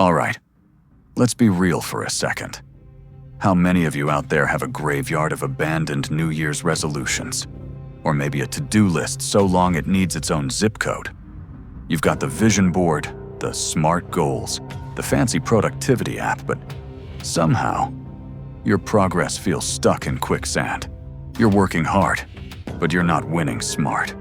All right, let's be real for a second. How many of you out there have a graveyard of abandoned New Year's resolutions? Or maybe a to-do list so long it needs its own zip code? You've got the vision board, the smart goals, the fancy productivity app, but somehow, your progress feels stuck in quicksand. You're working hard, but you're not winning smart.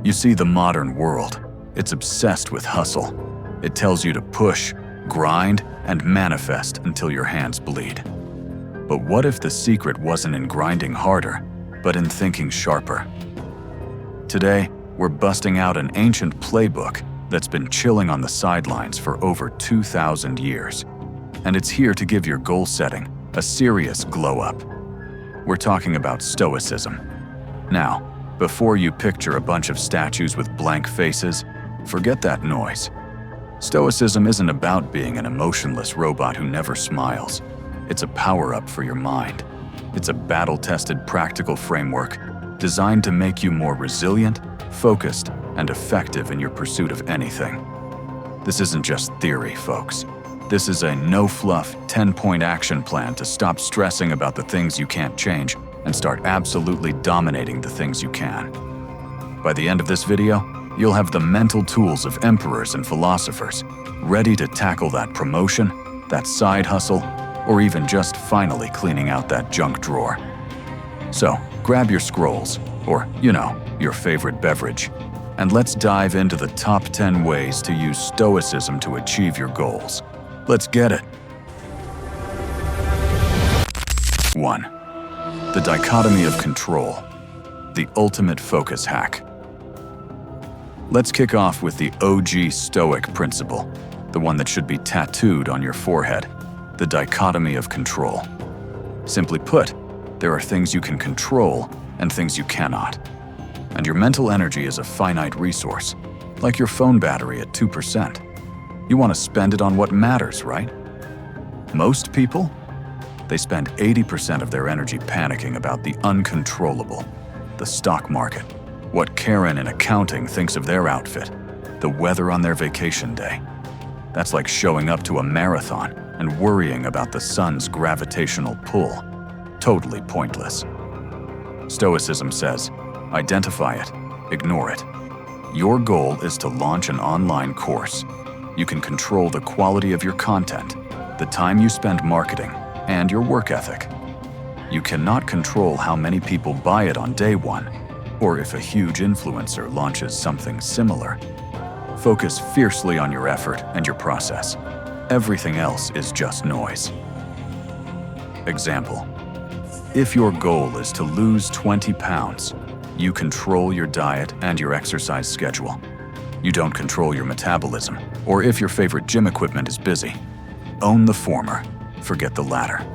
You see, the modern world, it's obsessed with hustle. It tells you to push, grind, and manifest until your hands bleed. But what if the secret wasn't in grinding harder, but in thinking sharper? Today, we're busting out an ancient playbook that's been chilling on the sidelines for over 2,000 years. And it's here to give your goal setting a serious glow up. We're talking about Stoicism. Now, before you picture a bunch of statues with blank faces, forget that noise. Stoicism isn't about being an emotionless robot who never smiles. It's a power-up for your mind. It's a battle-tested practical framework designed to make you more resilient, focused, and effective in your pursuit of anything. This isn't just theory, folks. This is a no-fluff, 10-point action plan to stop stressing about the things you can't change and start absolutely dominating the things you can. By the end of this video, you'll have the mental tools of emperors and philosophers, ready to tackle that promotion, that side hustle, or even just finally cleaning out that junk drawer. So, grab your scrolls, or, your favorite beverage, and let's dive into the top 10 ways to use Stoicism to achieve your goals. Let's get it. 1. The Dichotomy of Control, the ultimate focus hack. Let's kick off with the OG Stoic principle, the one that should be tattooed on your forehead, the Dichotomy of Control. Simply put, there are things you can control and things you cannot. And your mental energy is a finite resource, like your phone battery at 2%. You want to spend it on what matters, right? Most people? They spend 80% of their energy panicking about the uncontrollable, the stock market, what Karen in accounting thinks of their outfit, the weather on their vacation day. That's like showing up to a marathon and worrying about the sun's gravitational pull. Totally pointless. Stoicism says, identify it, ignore it. Your goal is to launch an online course. You can control the quality of your content, the time you spend marketing, and your work ethic. You cannot control how many people buy it on day one, or if a huge influencer launches something similar. Focus fiercely on your effort and your process. Everything else is just noise. Example: if your goal is to lose 20 pounds, you control your diet and your exercise schedule. You don't control your metabolism, or if your favorite gym equipment is busy. Own the former, forget the latter.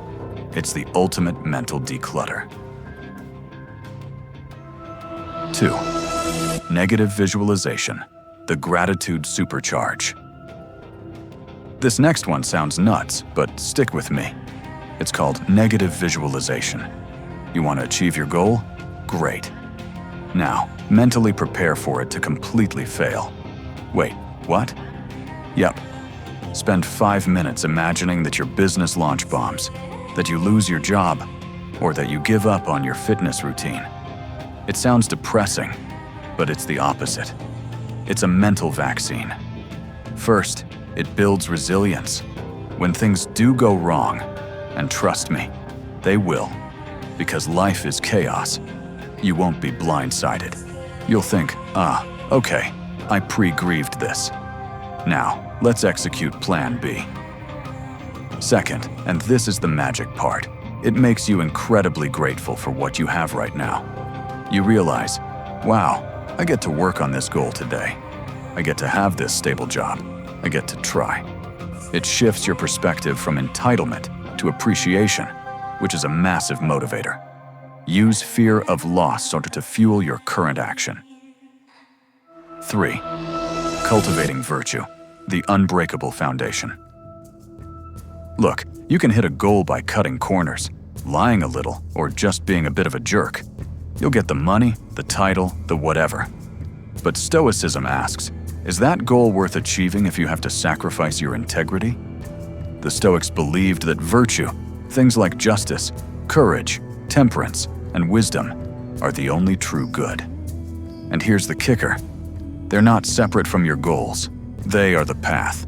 It's the ultimate mental declutter. 2. Negative visualization, the Gratitude Supercharge. This next one sounds nuts, but stick with me. It's called negative visualization. You want to achieve your goal? Great. Now, mentally prepare for it to completely fail. Wait, what? Yep. Spend 5 minutes imagining that your business launch bombs, that you lose your job, or that you give up on your fitness routine. It sounds depressing, but it's the opposite. It's a mental vaccine. First, it builds resilience. When things do go wrong, and trust me, they will, because life is chaos, you won't be blindsided. You'll think, okay, I pre-grieved this. Now, let's execute Plan B. Second, and this is the magic part, it makes you incredibly grateful for what you have right now. You realize, wow, I get to work on this goal today. I get to have this stable job. I get to try. It shifts your perspective from entitlement to appreciation, which is a massive motivator. Use fear of loss in order to fuel your current action. 3. Cultivating virtue, the unbreakable foundation. Look, you can hit a goal by cutting corners, lying a little, or just being a bit of a jerk. You'll get the money, the title, the whatever, But Stoicism asks, is that goal worth achieving if you have to sacrifice your integrity? The Stoics believed that virtue, things like justice, courage, temperance, and wisdom, are the only true good. And here's the kicker. They're not separate from your goals. They are the path.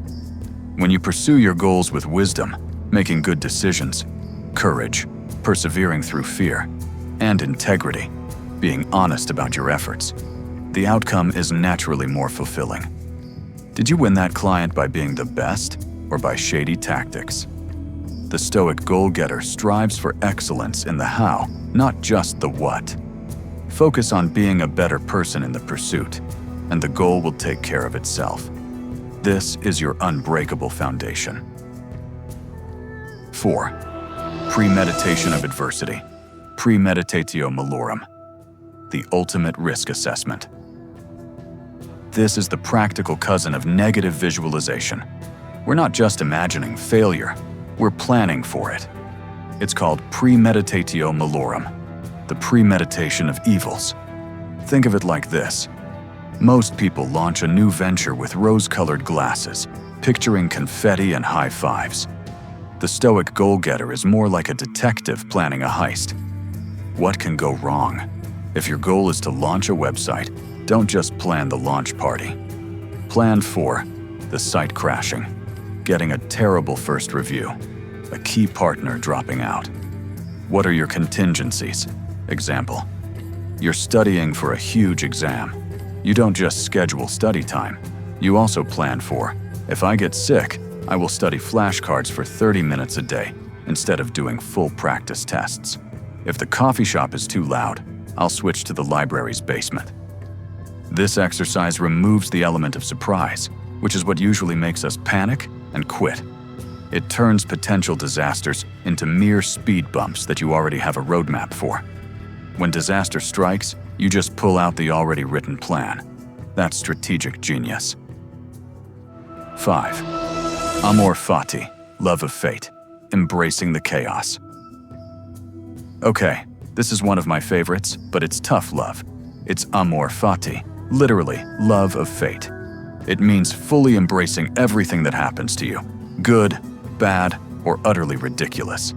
When you pursue your goals with wisdom, making good decisions, courage, persevering through fear, and integrity, being honest about your efforts, the outcome is naturally more fulfilling. Did you win that client by being the best or by shady tactics? The Stoic goal-getter strives for excellence in the how, not just the what. Focus on being a better person in the pursuit, and the goal will take care of itself. This is your unbreakable foundation. 4. Premeditation of adversity. Premeditatio malorum. The ultimate risk assessment. This is the practical cousin of negative visualization. We're not just imagining failure, we're planning for it. It's called premeditatio malorum, the premeditation of evils. Think of it like this. Most people launch a new venture with rose-colored glasses, picturing confetti and high fives. The Stoic goal-getter is more like a detective planning a heist. What can go wrong? If your goal is to launch a website, don't just plan the launch party. Plan for the site crashing, getting a terrible first review, a key partner dropping out. What are your contingencies? Example, you're studying for a huge exam. You don't just schedule study time. You also plan for, if I get sick, I will study flashcards for 30 minutes a day instead of doing full practice tests. If the coffee shop is too loud, I'll switch to the library's basement. This exercise removes the element of surprise, which is what usually makes us panic and quit. It turns potential disasters into mere speed bumps that you already have a roadmap for. When disaster strikes, you just pull out the already written plan. That's strategic genius. 5. Amor fati, love of fate, embracing the chaos. Okay, this is one of my favorites, but it's tough love. It's amor fati, literally love of fate. It means fully embracing everything that happens to you, good, bad, or utterly ridiculous.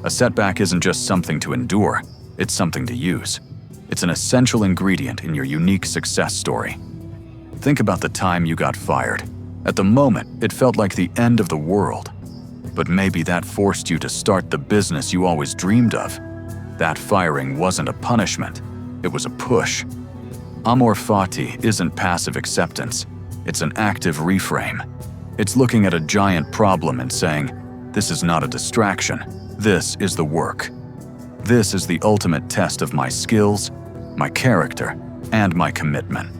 A setback isn't just something to endure, it's something to use. It's an essential ingredient in your unique success story. Think about the time you got fired. At the moment, it felt like the end of the world. But maybe that forced you to start the business you always dreamed of. That firing wasn't a punishment, it was a push. Amor fati isn't passive acceptance, it's an active reframe. It's looking at a giant problem and saying, this is not a distraction, this is the work. This is the ultimate test of my skills, my character, and my commitment.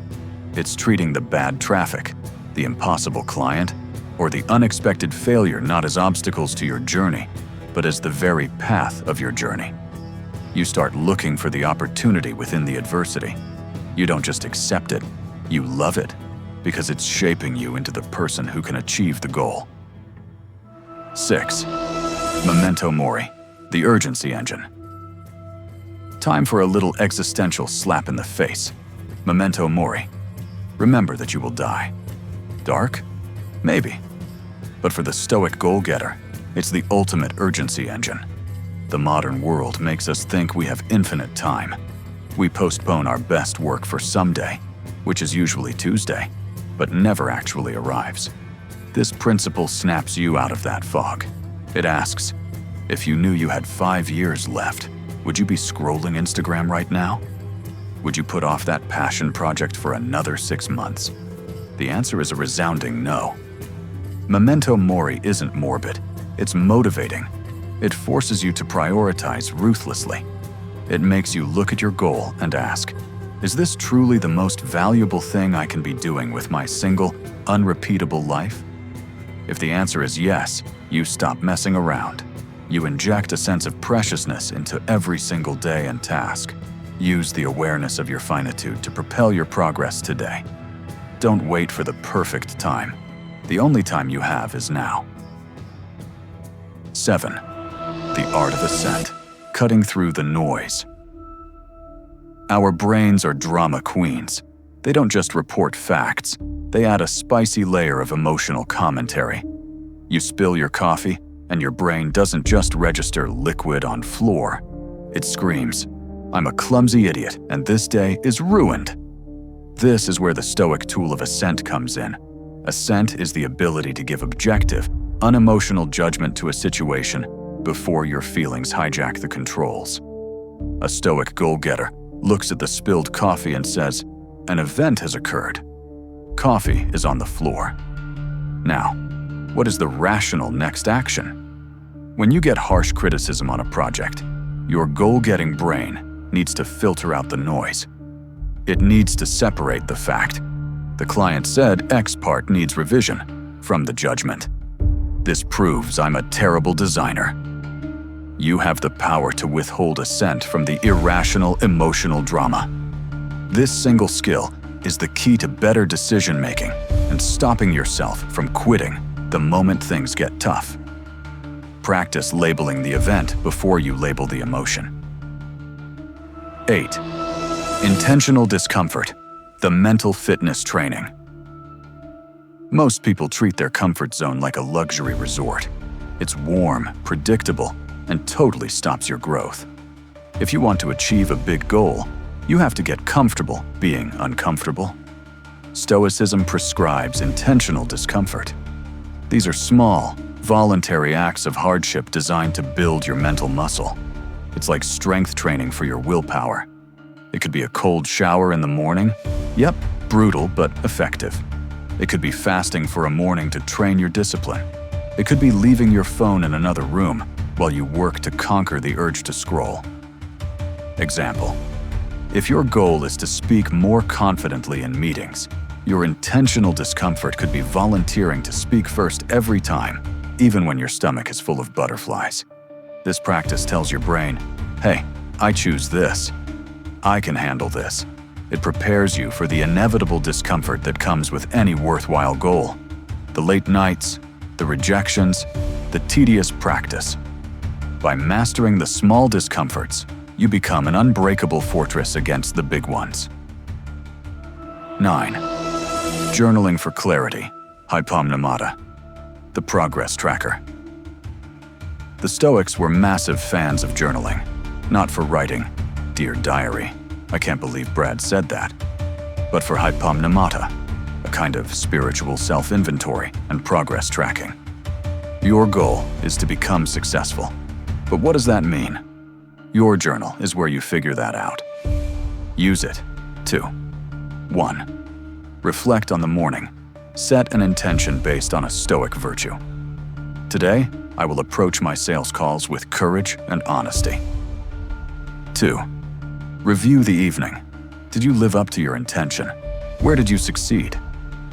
It's treating the bad traffic, the impossible client, or the unexpected failure not as obstacles to your journey, but as the very path of your journey. You start looking for the opportunity within the adversity. You don't just accept it, you love it, because it's shaping you into the person who can achieve the goal. 6. Memento Mori, the urgency engine. Time for a little existential slap in the face. Memento Mori. Remember that you will die. Dark? Maybe. But for the Stoic goal-getter, it's the ultimate urgency engine. The modern world makes us think we have infinite time. We postpone our best work for someday, which is usually Tuesday, but never actually arrives. This principle snaps you out of that fog. It asks, if you knew you had 5 years left, would you be scrolling Instagram right now? Would you put off that passion project for another 6 months? The answer is a resounding no. Memento Mori isn't morbid, it's motivating. It forces you to prioritize ruthlessly. It makes you look at your goal and ask, is this truly the most valuable thing I can be doing with my single, unrepeatable life? If the answer is yes, you stop messing around. You inject a sense of preciousness into every single day and task. Use the awareness of your finitude to propel your progress today. Don't wait for the perfect time. The only time you have is now. 7. The art of ascent, cutting through the noise. Our brains are drama queens. They don't just report facts, they add a spicy layer of emotional commentary. You spill your coffee, and your brain doesn't just register liquid on floor. It screams, "I'm a clumsy idiot, and this day is ruined." This is where the Stoic tool of assent comes in. Assent is the ability to give objective, unemotional judgment to a situation before your feelings hijack the controls. A Stoic goal-getter looks at the spilled coffee and says, "An event has occurred. Coffee is on the floor. Now, what is the rational next action?" When you get harsh criticism on a project, your goal-getting brain needs to filter out the noise. It needs to separate the fact, "The client said X part needs revision," from the judgment, "This proves I'm a terrible designer." You have the power to withhold assent from the irrational emotional drama. This single skill is the key to better decision-making and stopping yourself from quitting the moment things get tough. Practice labeling the event before you label the emotion. 8. Intentional discomfort, the mental fitness training. Most people treat their comfort zone like a luxury resort. It's warm, predictable, and totally stops your growth. If you want to achieve a big goal, you have to get comfortable being uncomfortable. Stoicism prescribes intentional discomfort. These are small, voluntary acts of hardship designed to build your mental muscle. It's like strength training for your willpower. It could be a cold shower in the morning. Yep, brutal but effective. It could be fasting for a morning to train your discipline. It could be leaving your phone in another room while you work to conquer the urge to scroll. Example: if your goal is to speak more confidently in meetings, your intentional discomfort could be volunteering to speak first every time, even when your stomach is full of butterflies. This practice tells your brain, "Hey, I choose this. I can handle this." It prepares you for the inevitable discomfort that comes with any worthwhile goal. The late nights, the rejections, the tedious practice. By mastering the small discomforts, you become an unbreakable fortress against the big ones. 9. Journaling for clarity, hypomnemata, the progress tracker. The Stoics were massive fans of journaling, not for writing, "Dear Diary, I can't believe Brad said that," but for hypomnemata, a kind of spiritual self-inventory and progress tracking. Your goal is to become successful. But what does that mean? Your journal is where you figure that out. Use it. 2. 1. Reflect on the morning. Set an intention based on a Stoic virtue. Today, I will approach my sales calls with courage and honesty. 2. Review the evening. Did you live up to your intention? Where did you succeed?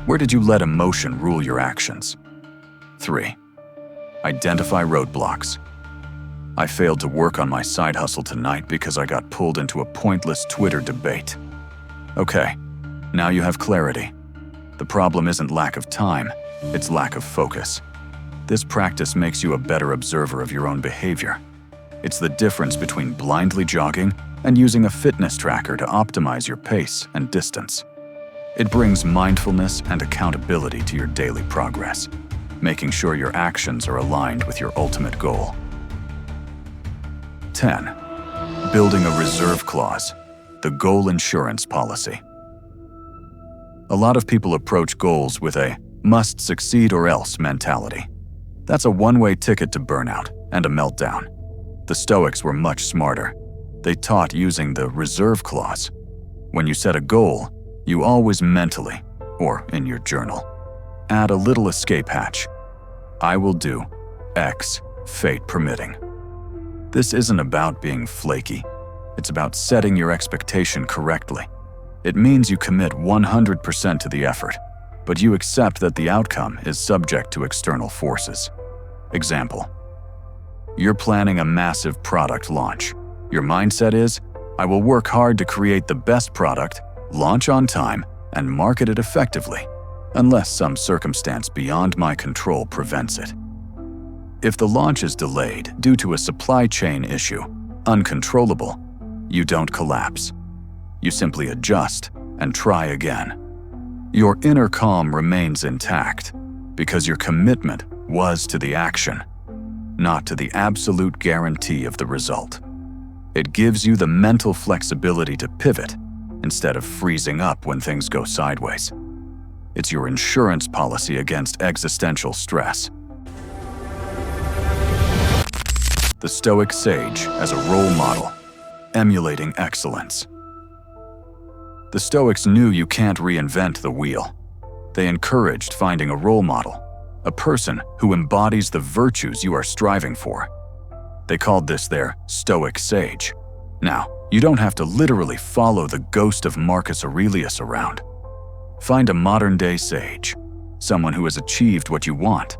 Where did you let emotion rule your actions? 3. Identify roadblocks. I failed to work on my side hustle tonight because I got pulled into a pointless Twitter debate. Okay, now you have clarity. The problem isn't lack of time, it's lack of focus. This practice makes you a better observer of your own behavior. It's the difference between blindly jogging and using a fitness tracker to optimize your pace and distance. It brings mindfulness and accountability to your daily progress, making sure your actions are aligned with your ultimate goal. 10. Building a reserve clause, the goal insurance policy. A lot of people approach goals with a must succeed or else mentality. That's a one-way ticket to burnout and a meltdown. The Stoics were much smarter. They taught using the reserve clause. When you set a goal, you always mentally, or in your journal, add a little escape hatch. I will do X, fate permitting. This isn't about being flaky. It's about setting your expectation correctly. It means you commit 100% to the effort, but you accept that the outcome is subject to external forces. Example: you're planning a massive product launch. Your mindset is, I will work hard to create the best product, launch on time, and market it effectively, unless some circumstance beyond my control prevents it. If the launch is delayed due to a supply chain issue, uncontrollable, you don't collapse. You simply adjust and try again. Your inner calm remains intact because your commitment was to the action, not to the absolute guarantee of the result. It gives you the mental flexibility to pivot instead of freezing up when things go sideways. It's your insurance policy against existential stress. The Stoic sage as a role model, emulating excellence. The Stoics knew you can't reinvent the wheel. They encouraged finding a role model, a person who embodies the virtues you are striving for. They called this their Stoic sage. Now, you don't have to literally follow the ghost of Marcus Aurelius around. Find a modern-day sage, someone who has achieved what you want,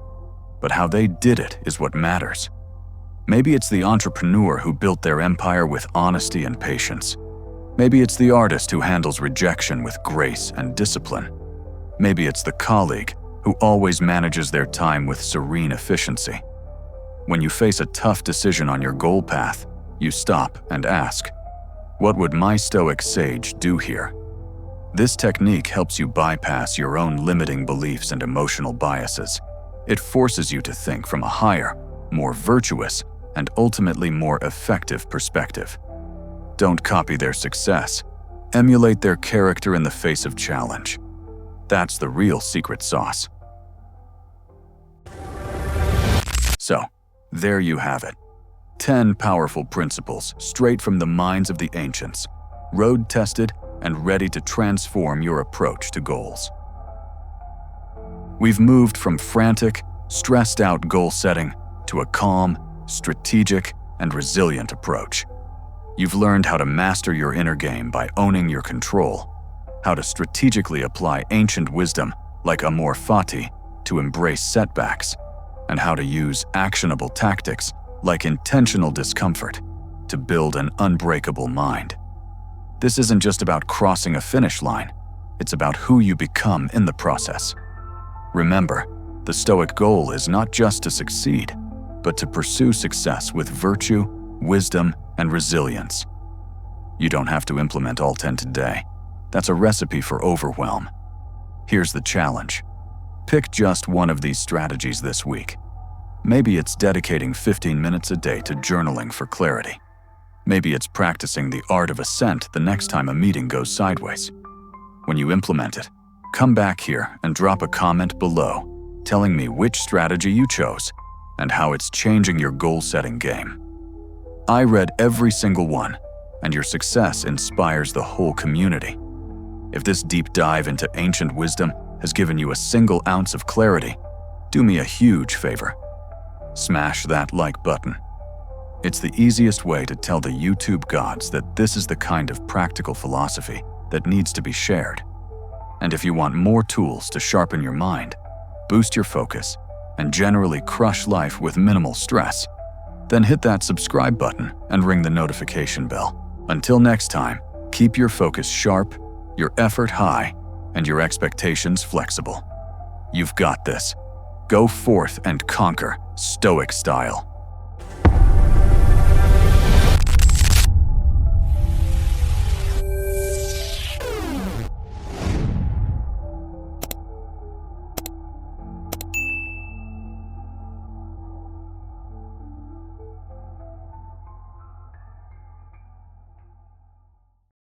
but how they did it is what matters. Maybe it's the entrepreneur who built their empire with honesty and patience. Maybe it's the artist who handles rejection with grace and discipline. Maybe it's the colleague who always manages their time with serene efficiency. When you face a tough decision on your goal path, you stop and ask, what would my Stoic sage do here? This technique helps you bypass your own limiting beliefs and emotional biases. It forces you to think from a higher, more virtuous, and ultimately more effective perspective. Don't copy their success. Emulate their character in the face of challenge. That's the real secret sauce. So, there you have it. 10 powerful principles straight from the minds of the ancients, road-tested and ready to transform your approach to goals. We've moved from frantic, stressed-out goal setting to a calm, strategic, and resilient approach. You've learned how to master your inner game by owning your control, how to strategically apply ancient wisdom like amor fati to embrace setbacks, and how to use actionable tactics like intentional discomfort to build an unbreakable mind. This isn't just about crossing a finish line, it's about who you become in the process. Remember, the Stoic goal is not just to succeed, but to pursue success with virtue, wisdom, and resilience. You don't have to implement all 10 today. That's a recipe for overwhelm. Here's the challenge. Pick just one of these strategies this week. Maybe it's dedicating 15 minutes a day to journaling for clarity. Maybe it's practicing the art of assent the next time a meeting goes sideways. When you implement it, come back here and drop a comment below, telling me which strategy you chose and how it's changing your goal-setting game. I read every single one, and your success inspires the whole community. If this deep dive into ancient wisdom has given you a single ounce of clarity, do me a huge favor. Smash that like button. It's the easiest way to tell the YouTube gods that this is the kind of practical philosophy that needs to be shared. And if you want more tools to sharpen your mind, boost your focus, and generally crush life with minimal stress, then hit that subscribe button and ring the notification bell. Until next time, keep your focus sharp, your effort high, and your expectations flexible. You've got this. Go forth and conquer, Stoic style.